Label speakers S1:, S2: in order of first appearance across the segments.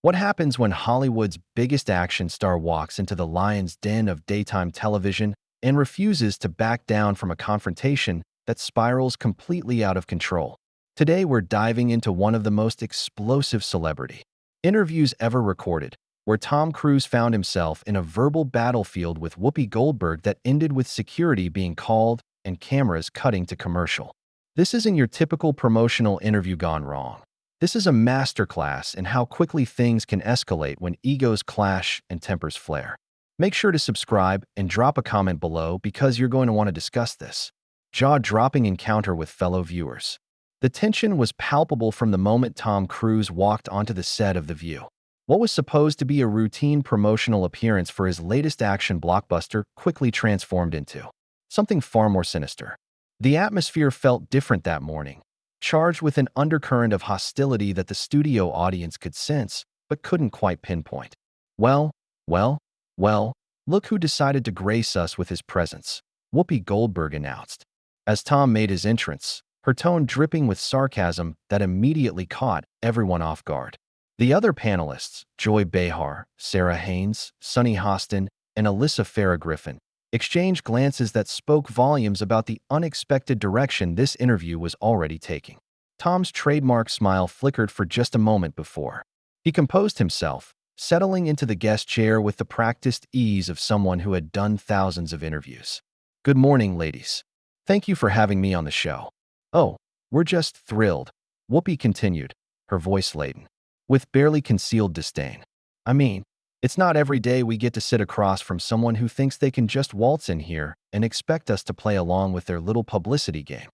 S1: What happens when Hollywood's biggest action star walks into the lion's den of daytime television and refuses to back down from a confrontation that spirals completely out of control? Today, we're diving into one of the most explosive celebrity interviews ever recorded, where Tom Cruise found himself in a verbal battlefield with Whoopi Goldberg that ended with security being called and cameras cutting to commercial. This isn't your typical promotional interview gone wrong. This is a masterclass in how quickly things can escalate when egos clash and tempers flare. Make sure to subscribe and drop a comment below because you're going to want to discuss this jaw-dropping encounter with fellow viewers. The tension was palpable from the moment Tom Cruise walked onto the set of The View. What was supposed to be a routine promotional appearance for his latest action blockbuster quickly transformed into something far more sinister. The atmosphere felt different that morning, charged with an undercurrent of hostility that the studio audience could sense but couldn't quite pinpoint. Well, well, well, look who decided to grace us with his presence, Whoopi Goldberg announced. As Tom made his entrance, her tone dripping with sarcasm that immediately caught everyone off guard. The other panelists, Joy Behar, Sarah Haynes, Sunny Hostin, and Alyssa Farah Griffin, exchanged glances that spoke volumes about the unexpected direction this interview was already taking. Tom's trademark smile flickered for just a moment before he composed himself, settling into the guest chair with the practiced ease of someone who had done thousands of interviews. "Good morning, ladies. Thank you for having me on the show." "Oh, we're just thrilled," Whoopi continued, her voice laden with barely concealed disdain. "I mean, it's not every day we get to sit across from someone who thinks they can just waltz in here and expect us to play along with their little publicity game."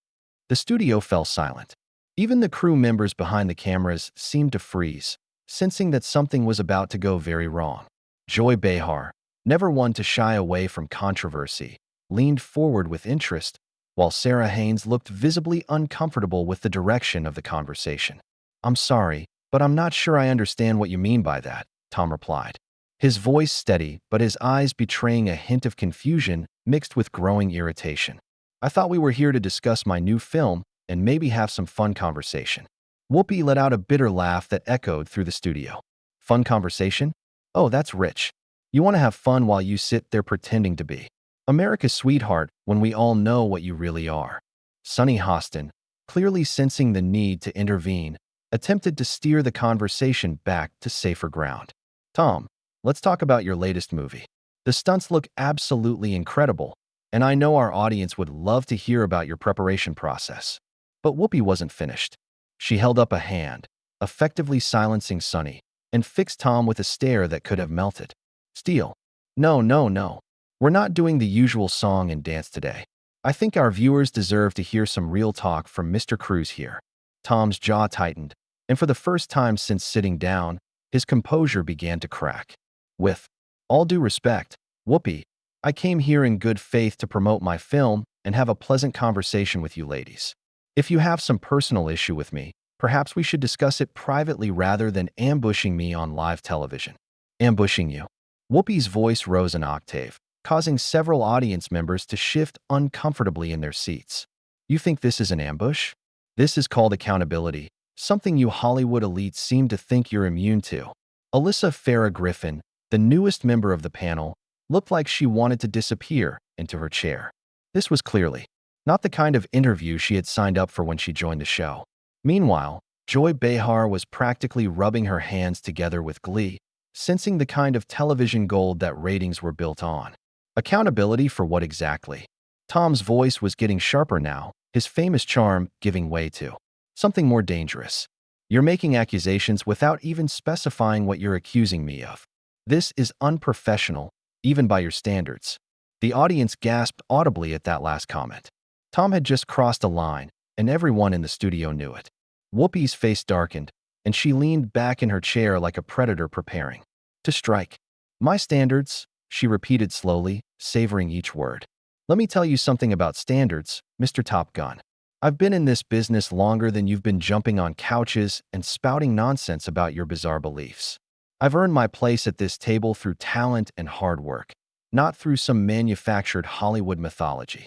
S1: The studio fell silent. Even the crew members behind the cameras seemed to freeze, sensing that something was about to go very wrong. Joy Behar, never one to shy away from controversy, leaned forward with interest, while Sarah Haynes looked visibly uncomfortable with the direction of the conversation. "I'm sorry, but I'm not sure I understand what you mean by that," Tom replied, his voice steady but his eyes betraying a hint of confusion mixed with growing irritation. "I thought we were here to discuss my new film and maybe have some fun conversation." Whoopi let out a bitter laugh that echoed through the studio. "Fun conversation? Oh, that's rich. You want to have fun while you sit there pretending to be America's sweetheart when we all know what you really are." Sunny Hostin, clearly sensing the need to intervene, attempted to steer the conversation back to safer ground. "Tom, let's talk about your latest movie. The stunts look absolutely incredible, and I know our audience would love to hear about your preparation process." But Whoopi wasn't finished. She held up a hand, effectively silencing Sunny, and fixed Tom with a stare that could have melted steel. "No, no, no. We're not doing the usual song and dance today. I think our viewers deserve to hear some real talk from Mr. Cruise here." Tom's jaw tightened, and for the first time since sitting down, his composure began to crack. "With all due respect, Whoopi, I came here in good faith to promote my film and have a pleasant conversation with you ladies. If you have some personal issue with me, perhaps we should discuss it privately rather than ambushing me on live television." "Ambushing you?" Whoopi's voice rose an octave, causing several audience members to shift uncomfortably in their seats. "You think this is an ambush? This is called accountability, something you Hollywood elites seem to think you're immune to." Alyssa Farah Griffin, the newest member of the panel, looked like she wanted to disappear into her chair. This was clearly not the kind of interview she had signed up for when she joined the show. Meanwhile, Joy Behar was practically rubbing her hands together with glee, sensing the kind of television gold that ratings were built on. Accountability for what exactly? Tom's voice was getting sharper now, his famous charm giving way to something more dangerous. "You're making accusations without even specifying what you're accusing me of. This is unprofessional, even by your standards." The audience gasped audibly at that last comment. Tom had just crossed a line, and everyone in the studio knew it. Whoopi's face darkened, and she leaned back in her chair like a predator preparing to strike. "My standards," she repeated slowly, savoring each word. "Let me tell you something about standards, Mr. Top Gun. I've been in this business longer than you've been jumping on couches and spouting nonsense about your bizarre beliefs. I've earned my place at this table through talent and hard work, not through some manufactured Hollywood mythology."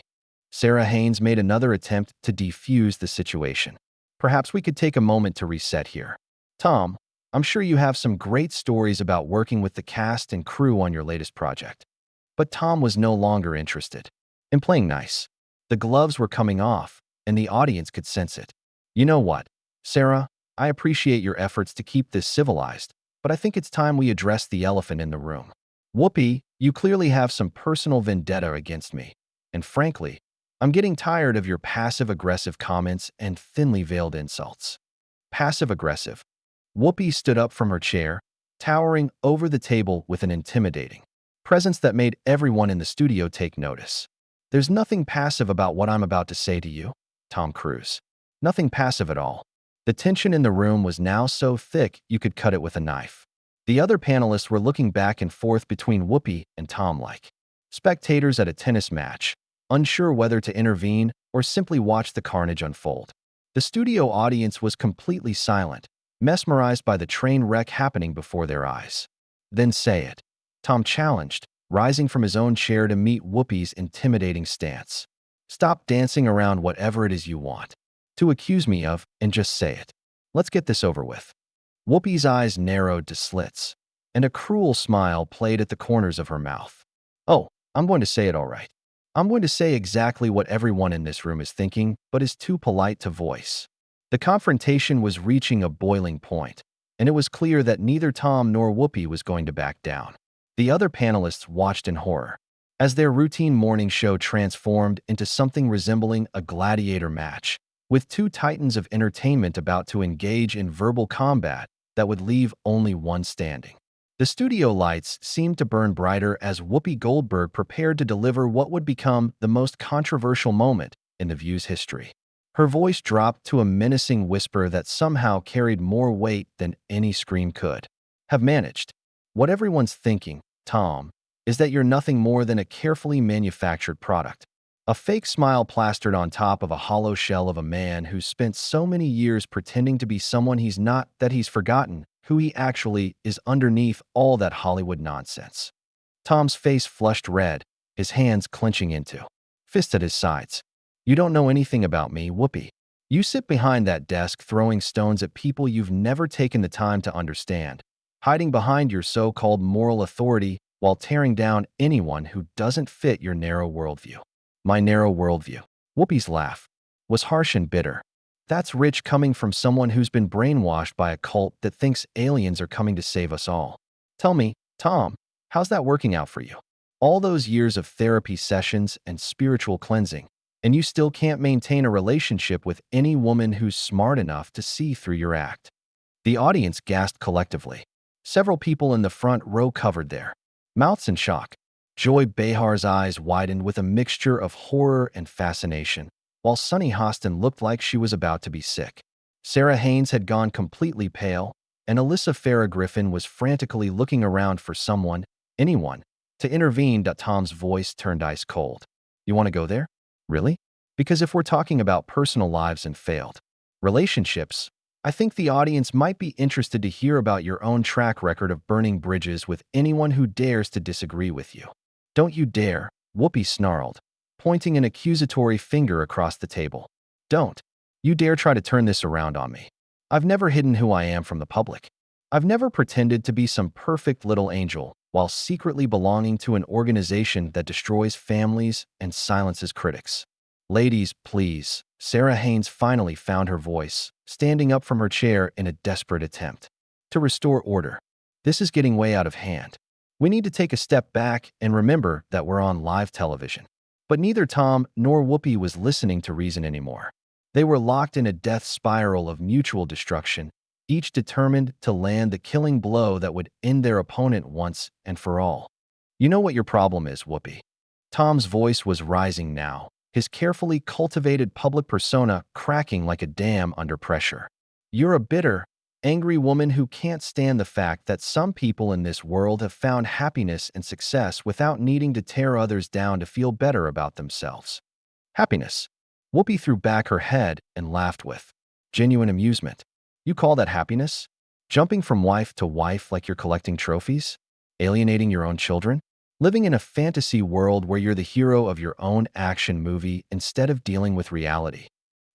S1: Sarah Haynes made another attempt to defuse the situation. "Perhaps we could take a moment to reset here. Tom, I'm sure you have some great stories about working with the cast and crew on your latest project. But Tom was no longer interested in playing nice. The gloves were coming off, and the audience could sense it. You know what, Sarah? I appreciate your efforts to keep this civilized, but I think it's time we address the elephant in the room. Whoopi, you clearly have some personal vendetta against me. And frankly, I'm getting tired of your passive-aggressive comments and thinly veiled insults. Passive-aggressive. Whoopi stood up from her chair, towering over the table with an intimidating presence that made everyone in the studio take notice. There's nothing passive about what I'm about to say to you, Tom Cruise. Nothing passive at all. The tension in the room was now so thick you could cut it with a knife. The other panelists were looking back and forth between Whoopi and Tom like spectators at a tennis match, unsure whether to intervene or simply watch the carnage unfold. The studio audience was completely silent, mesmerized by the train wreck happening before their eyes. Then say it, Tom challenged, rising from his own chair to meet Whoopi's intimidating stance. Stop dancing around whatever it is you want to accuse me of, and just say it. Let's get this over with. Whoopi's eyes narrowed to slits, and a cruel smile played at the corners of her mouth. Oh, I'm going to say it all right. I'm going to say exactly what everyone in this room is thinking, but is too polite to voice. The confrontation was reaching a boiling point, and it was clear that neither Tom nor Whoopi was going to back down. The other panelists watched in horror, as their routine morning show transformed into something resembling a gladiator match, with two titans of entertainment about to engage in verbal combat that would leave only one standing. The studio lights seemed to burn brighter as Whoopi Goldberg prepared to deliver what would become the most controversial moment in The View's history. Her voice dropped to a menacing whisper that somehow carried more weight than any scream could have managed. What everyone's thinking, Tom, is that you're nothing more than a carefully manufactured product. A fake smile plastered on top of a hollow shell of a man who's spent so many years pretending to be someone he's not that he's forgotten who he actually is underneath all that Hollywood nonsense. Tom's face flushed red, his hands clenching into fists at his sides. You don't know anything about me, Whoopi. You sit behind that desk throwing stones at people you've never taken the time to understand, hiding behind your so-called moral authority while tearing down anyone who doesn't fit your narrow worldview. My narrow worldview. Whoopi's laugh was harsh and bitter. That's rich coming from someone who's been brainwashed by a cult that thinks aliens are coming to save us all. Tell me, Tom, how's that working out for you? All those years of therapy sessions and spiritual cleansing, and you still can't maintain a relationship with any woman who's smart enough to see through your act. The audience gasped collectively. Several people in the front row covered their mouths in shock. Joy Behar's eyes widened with a mixture of horror and fascination, while Sunny Hostin looked like she was about to be sick. Sarah Haynes had gone completely pale, and Alyssa Farah Griffin was frantically looking around for someone, anyone, to intervene. Tom's voice turned ice cold. You want to go there? Really? Because if we're talking about personal lives and failed relationships, I think the audience might be interested to hear about your own track record of burning bridges with anyone who dares to disagree with you. Don't you dare, Whoopi snarled, pointing an accusatory finger across the table. Don't you dare try to turn this around on me. I've never hidden who I am from the public. I've never pretended to be some perfect little angel while secretly belonging to an organization that destroys families and silences critics. Ladies, please. Sarah Haynes finally found her voice, standing up from her chair in a desperate attempt to restore order. This is getting way out of hand. We need to take a step back and remember that we're on live television. But neither Tom nor Whoopi was listening to reason anymore. They were locked in a death spiral of mutual destruction, each determined to land the killing blow that would end their opponent once and for all. You know what your problem is, Whoopi. Tom's voice was rising now, his carefully cultivated public persona cracking like a dam under pressure. You're a bitter, angry woman who can't stand the fact that some people in this world have found happiness and success without needing to tear others down to feel better about themselves. Happiness. Whoopi threw back her head and laughed with genuine amusement. You call that happiness? Jumping from wife to wife like you're collecting trophies? Alienating your own children? Living in a fantasy world where you're the hero of your own action movie instead of dealing with reality?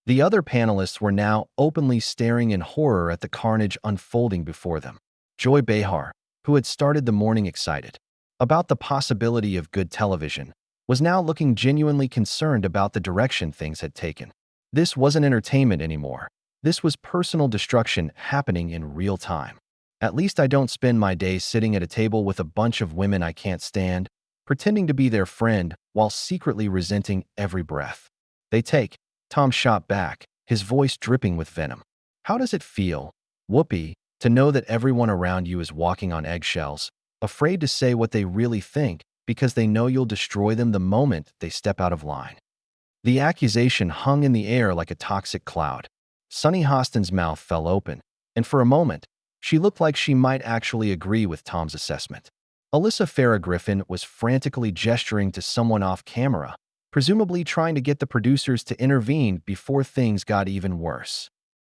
S1: The other panelists were now openly staring in horror at the carnage unfolding before them. Joy Behar, who had started the morning excited about the possibility of good television, was now looking genuinely concerned about the direction things had taken. This wasn't entertainment anymore. This was personal destruction happening in real time. At least I don't spend my days sitting at a table with a bunch of women I can't stand, pretending to be their friend while secretly resenting every breath they take. Tom shot back, his voice dripping with venom. How does it feel, Whoopi, to know that everyone around you is walking on eggshells, afraid to say what they really think because they know you'll destroy them the moment they step out of line? The accusation hung in the air like a toxic cloud. Sunny Hostin's mouth fell open, and for a moment, she looked like she might actually agree with Tom's assessment. Alyssa Farah Griffin was frantically gesturing to someone off camera, presumably trying to get the producers to intervene before things got even worse.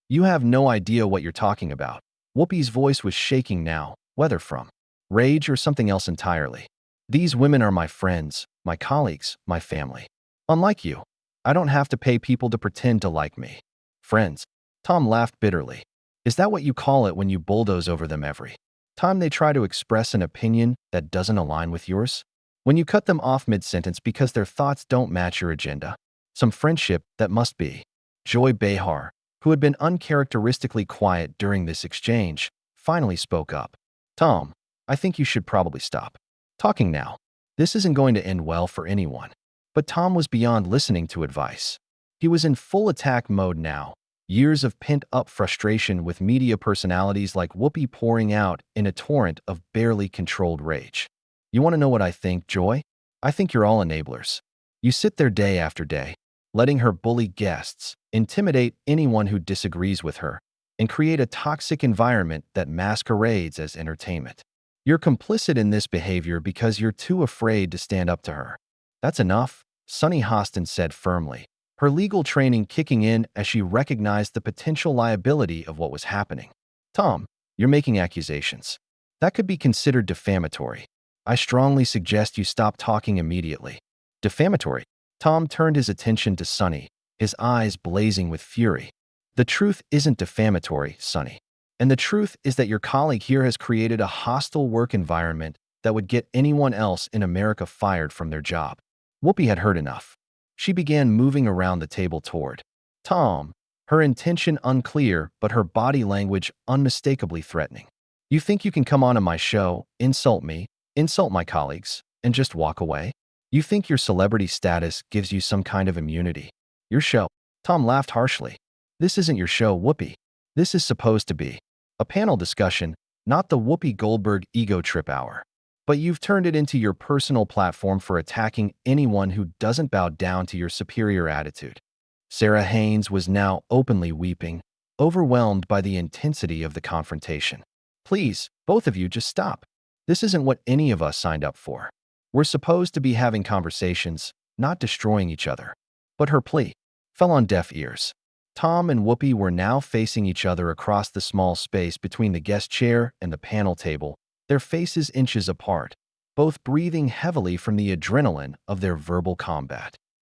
S1: You have no idea what you're talking about. Whoopi's voice was shaking now, whether from rage or something else entirely. These women are my friends, my colleagues, my family. Unlike you, I don't have to pay people to pretend to like me. Friends. Tom laughed bitterly. Is that what you call it when you bulldoze over them every time they try to express an opinion that doesn't align with yours? When you cut them off mid-sentence because their thoughts don't match your agenda? Some friendship that must be. Joy Behar, who had been uncharacteristically quiet during this exchange, finally spoke up. Tom, I think you should probably stop talking now. This isn't going to end well for anyone. But Tom was beyond listening to advice. He was in full attack mode now, years of pent-up frustration with media personalities like Whoopi pouring out in a torrent of barely controlled rage. You want to know what I think, Joy? I think you're all enablers. You sit there day after day, letting her bully guests, intimidate anyone who disagrees with her, and create a toxic environment that masquerades as entertainment. You're complicit in this behavior because you're too afraid to stand up to her. That's enough, Sunny Hostin said firmly, her legal training kicking in as she recognized the potential liability of what was happening. Tom, you're making accusations. That could be considered defamatory. I strongly suggest you stop talking immediately. Defamatory? Tom turned his attention to Sunny, his eyes blazing with fury. The truth isn't defamatory, Sunny. And the truth is that your colleague here has created a hostile work environment that would get anyone else in America fired from their job. Whoopi had heard enough. She began moving around the table toward Tom, her intention unclear but her body language unmistakably threatening. You think you can come on my show, insult me, insult my colleagues, and just walk away? You think your celebrity status gives you some kind of immunity? Your show? Tom laughed harshly. This isn't your show, Whoopi. This is supposed to be a panel discussion, not the Whoopi Goldberg ego trip hour. But you've turned it into your personal platform for attacking anyone who doesn't bow down to your superior attitude. Sarah Haynes was now openly weeping, overwhelmed by the intensity of the confrontation. Please, both of you, just stop. This isn't what any of us signed up for. We're supposed to be having conversations, not destroying each other. But her plea fell on deaf ears. Tom and Whoopi were now facing each other across the small space between the guest chair and the panel table, their faces inches apart, both breathing heavily from the adrenaline of their verbal combat.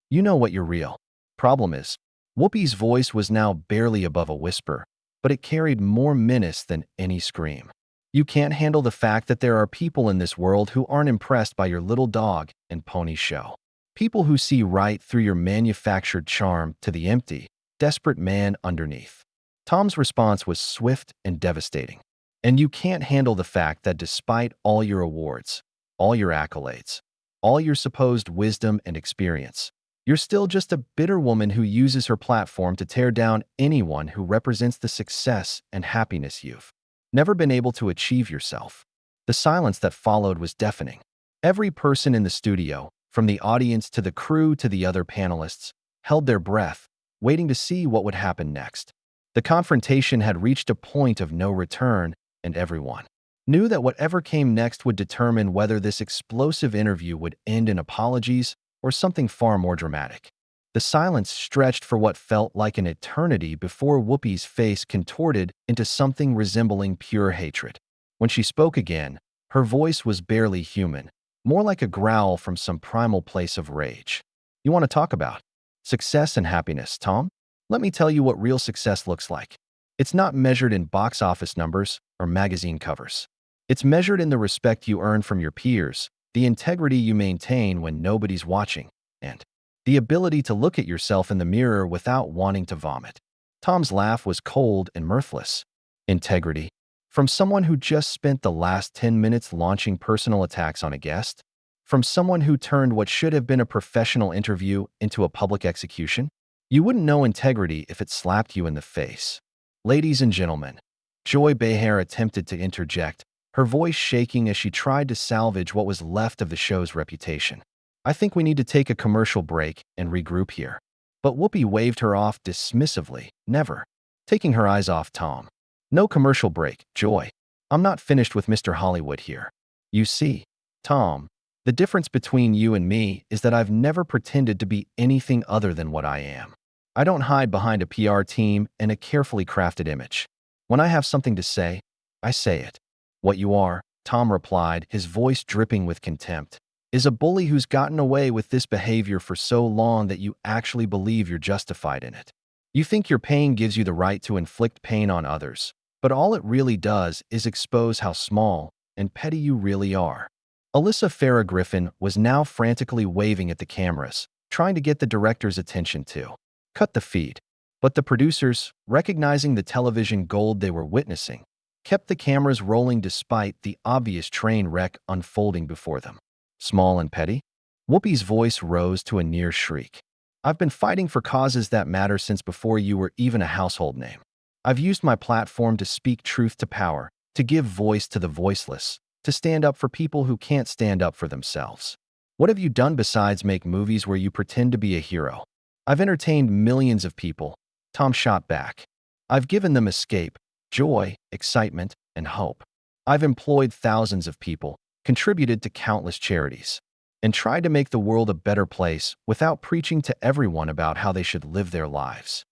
S1: You know what your real problem is. Whoopi's voice was now barely above a whisper, but it carried more menace than any scream. You can't handle the fact that there are people in this world who aren't impressed by your little dog and pony show. People who see right through your manufactured charm to the empty, desperate man underneath. Tom's response was swift and devastating. And you can't handle the fact that despite all your awards, all your accolades, all your supposed wisdom and experience, you're still just a bitter woman who uses her platform to tear down anyone who represents the success and happiness you've never been able to achieve yourself. The silence that followed was deafening. Every person in the studio, from the audience to the crew to the other panelists, held their breath, waiting to see what would happen next. The confrontation had reached a point of no return, and everyone knew that whatever came next would determine whether this explosive interview would end in apologies or something far more dramatic. The silence stretched for what felt like an eternity before Whoopi's face contorted into something resembling pure hatred. When she spoke again, her voice was barely human, more like a growl from some primal place of rage. You want to talk about success and happiness, Tom? Let me tell you what real success looks like. It's not measured in box office numbers or magazine covers. It's measured in the respect you earn from your peers, the integrity you maintain when nobody's watching, and the ability to look at yourself in the mirror without wanting to vomit. Tom's laugh was cold and mirthless. Integrity? From someone who just spent the last 10 minutes launching personal attacks on a guest? From someone who turned what should have been a professional interview into a public execution? You wouldn't know integrity if it slapped you in the face. Ladies and gentlemen, Joy Behar attempted to interject, her voice shaking as she tried to salvage what was left of the show's reputation. I think we need to take a commercial break and regroup here. But Whoopi waved her off dismissively, never taking her eyes off Tom. No commercial break, Joy. I'm not finished with Mr. Hollywood here. You see, Tom, the difference between you and me is that I've never pretended to be anything other than what I am. I don't hide behind a PR team and a carefully crafted image. When I have something to say, I say it. What you are, Tom replied, his voice dripping with contempt, is a bully who's gotten away with this behavior for so long that you actually believe you're justified in it. You think your pain gives you the right to inflict pain on others, but all it really does is expose how small and petty you really are. Alyssa Farah Griffin was now frantically waving at the cameras, trying to get the director's attention to cut the feed. But the producers, recognizing the television gold they were witnessing, kept the cameras rolling despite the obvious train wreck unfolding before them. Small and petty? Whoopi's voice rose to a near shriek. I've been fighting for causes that matter since before you were even a household name. I've used my platform to speak truth to power, to give voice to the voiceless, to stand up for people who can't stand up for themselves. What have you done besides make movies where you pretend to be a hero? I've entertained millions of people, Tom shot back. I've given them escape, joy, excitement, and hope. I've employed thousands of people, contributed to countless charities, and tried to make the world a better place without preaching to everyone about how they should live their lives.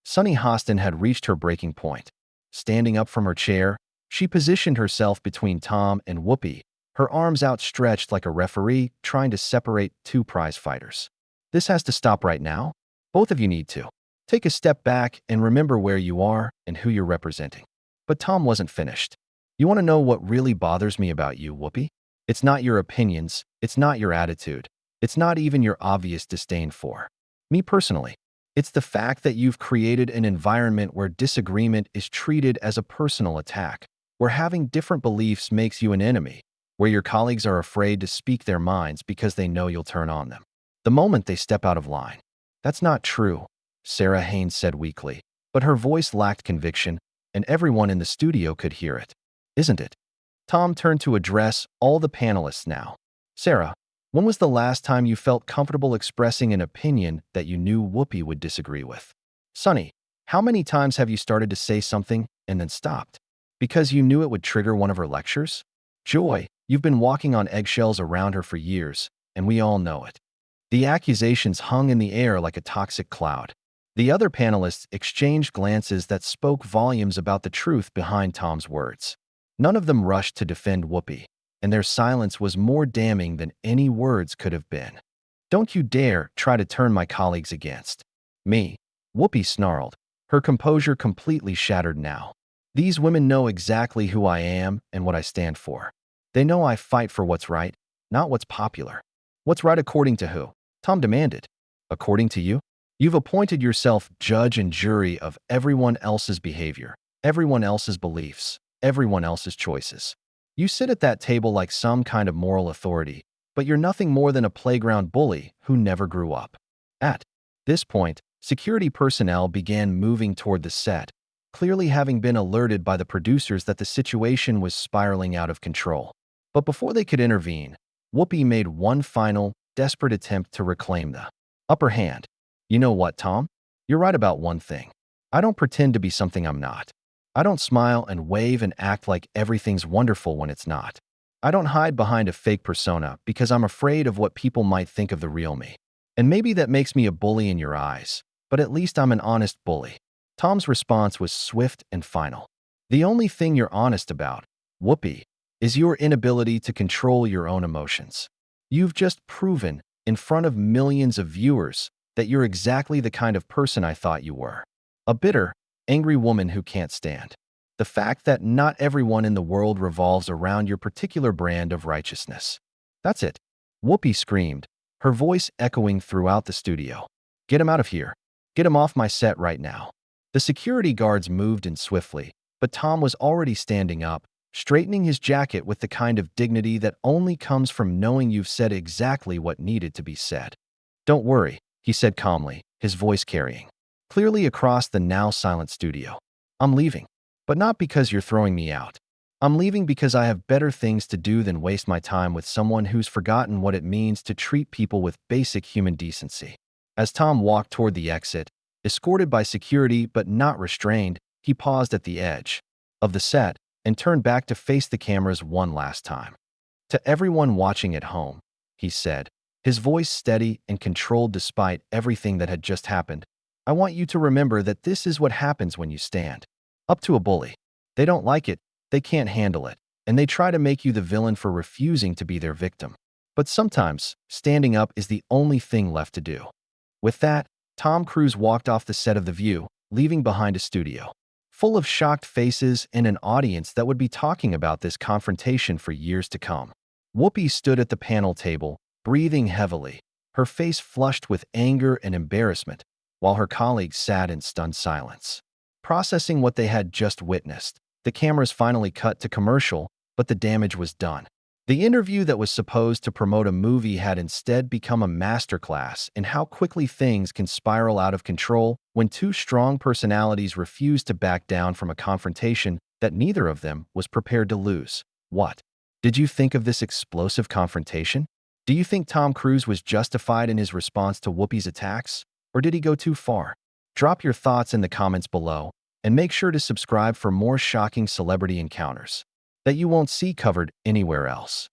S1: Sunny Hostin had reached her breaking point. Standing up from her chair, she positioned herself between Tom and Whoopi, her arms outstretched like a referee trying to separate two prize fighters. This has to stop right now. Both of you need to take a step back and remember where you are and who you're representing. But Tom wasn't finished. You want to know what really bothers me about you, Whoopi? It's not your opinions, it's not your attitude, it's not even your obvious disdain for me personally. It's the fact that you've created an environment where disagreement is treated as a personal attack, where having different beliefs makes you an enemy, where your colleagues are afraid to speak their minds because they know you'll turn on them the moment they step out of line. That's not true, Sarah Haynes said weakly, but her voice lacked conviction, and everyone in the studio could hear it. Isn't it? Tom turned to address all the panelists now. Sarah, when was the last time you felt comfortable expressing an opinion that you knew Whoopi would disagree with? Sunny, how many times have you started to say something and then stopped because you knew it would trigger one of her lectures? Joy, you've been walking on eggshells around her for years, and we all know it. The accusations hung in the air like a toxic cloud. The other panelists exchanged glances that spoke volumes about the truth behind Tom's words. None of them rushed to defend Whoopi, and their silence was more damning than any words could have been. Don't you dare try to turn my colleagues against me, Whoopi snarled, her composure completely shattered now. These women know exactly who I am and what I stand for. They know I fight for what's right, not what's popular. What's right according to who? Tom demanded. According to you? You've appointed yourself judge and jury of everyone else's behavior, everyone else's beliefs, everyone else's choices. You sit at that table like some kind of moral authority, but you're nothing more than a playground bully who never grew up. At this point, security personnel began moving toward the set, clearly having been alerted by the producers that the situation was spiraling out of control. But before they could intervene, Whoopi made one final, desperate attempt to reclaim the upper hand. You know what, Tom? You're right about one thing. I don't pretend to be something I'm not. I don't smile and wave and act like everything's wonderful when it's not. I don't hide behind a fake persona because I'm afraid of what people might think of the real me. And maybe that makes me a bully in your eyes, but at least I'm an honest bully. Tom's response was swift and final. The only thing you're honest about, Whoopi, is your inability to control your own emotions. You've just proven, in front of millions of viewers, that you're exactly the kind of person I thought you were. A bitter, angry woman who can't stand the fact that not everyone in the world revolves around your particular brand of righteousness. That's it. Whoopi screamed, her voice echoing throughout the studio. Get him out of here. Get him off my set right now. The security guards moved in swiftly, but Tom was already standing up, straightening his jacket with the kind of dignity that only comes from knowing you've said exactly what needed to be said. Don't worry, he said calmly, his voice carrying clearly across the now silent studio. I'm leaving. But not because you're throwing me out. I'm leaving because I have better things to do than waste my time with someone who's forgotten what it means to treat people with basic human decency. As Tom walked toward the exit, escorted by security but not restrained, he paused at the edge of the set and turned back to face the cameras one last time. To everyone watching at home, he said, his voice steady and controlled despite everything that had just happened, I want you to remember that this is what happens when you stand up to a bully. They don't like it, they can't handle it, and they try to make you the villain for refusing to be their victim. But sometimes, standing up is the only thing left to do. With that, Tom Cruise walked off the set of The View, leaving behind a studio full of shocked faces and an audience that would be talking about this confrontation for years to come. Whoopi stood at the panel table, breathing heavily, her face flushed with anger and embarrassment, while her colleagues sat in stunned silence. Processing what they had just witnessed, the cameras finally cut to commercial, but the damage was done. The interview that was supposed to promote a movie had instead become a masterclass in how quickly things can spiral out of control when two strong personalities refuse to back down from a confrontation that neither of them was prepared to lose. What did you think of this explosive confrontation? Do you think Tom Cruise was justified in his response to Whoopi's attacks, or did he go too far? Drop your thoughts in the comments below, and make sure to subscribe for more shocking celebrity encounters that you won't see covered anywhere else.